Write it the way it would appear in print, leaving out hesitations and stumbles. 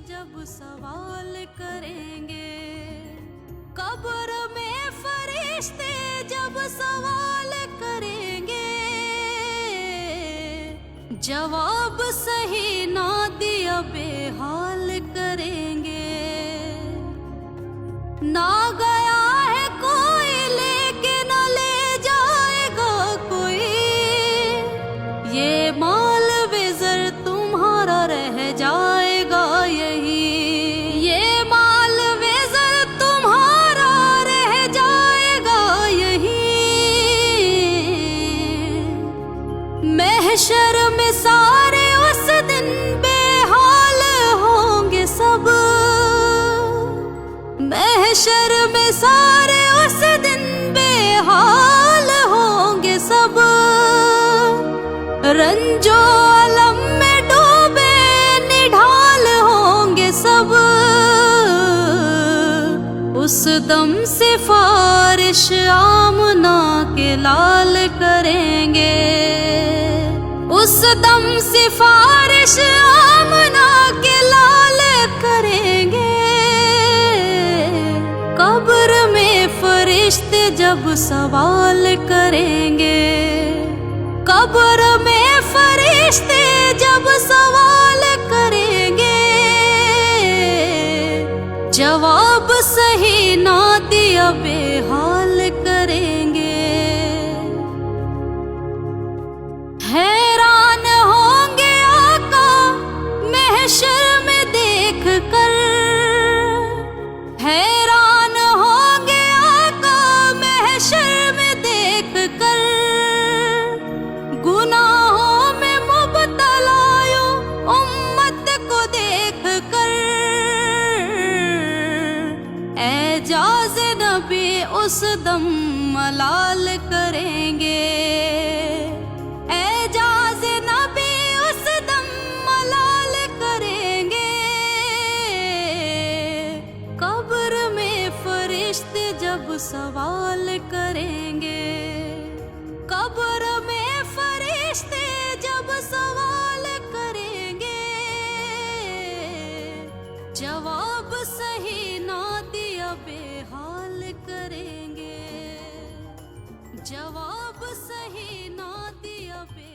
जब सवाल करेंगे, कब्र में फरिश्ते जब सवाल करेंगे, जवाब सही ना दिया बेहाल करेंगे। ना गया है कोई लेके न ले जाएगा कोई, ये माल बेज़र तुम्हारा रह जाएगा यही, ये माल बेज़र तुम्हारा रह जाएगा यही। महशर में सारे उस दिन बेहाल होंगे सब, महशर में सारे उस दिन बेहाल होंगे सब। रंजो अलम में डूबे निढाल होंगे सब, उस दम सिफारिश आमना के लाल करेंगे, उस दम सिफारिश आमना के लाल करेंगे। कब्र में फरिश्ते जब सवाल करेंगे, कब्र में फरिश्ते जब सवाल करेंगे, जवाब सही ना दिया बेहाल करेंगे। हैरान होंगे आका महशर में देख कर, हैरान होंगे आका महशर में देख कर। गुनाहों में मुब्तला यूं उम्मत को देख कर, एजाज़ नबी उस दम मलाल करेंगे, एजाज़ नबी उस दम मलाल करेंगे। कब्र में फरिश्ते जब सवाल करेंगे, कब्र में फरिश्ते जब सवाल करेंगे, जवाब सही ना दिया बेहाल करेंगे, जवाब सही ना दिया बेहाल।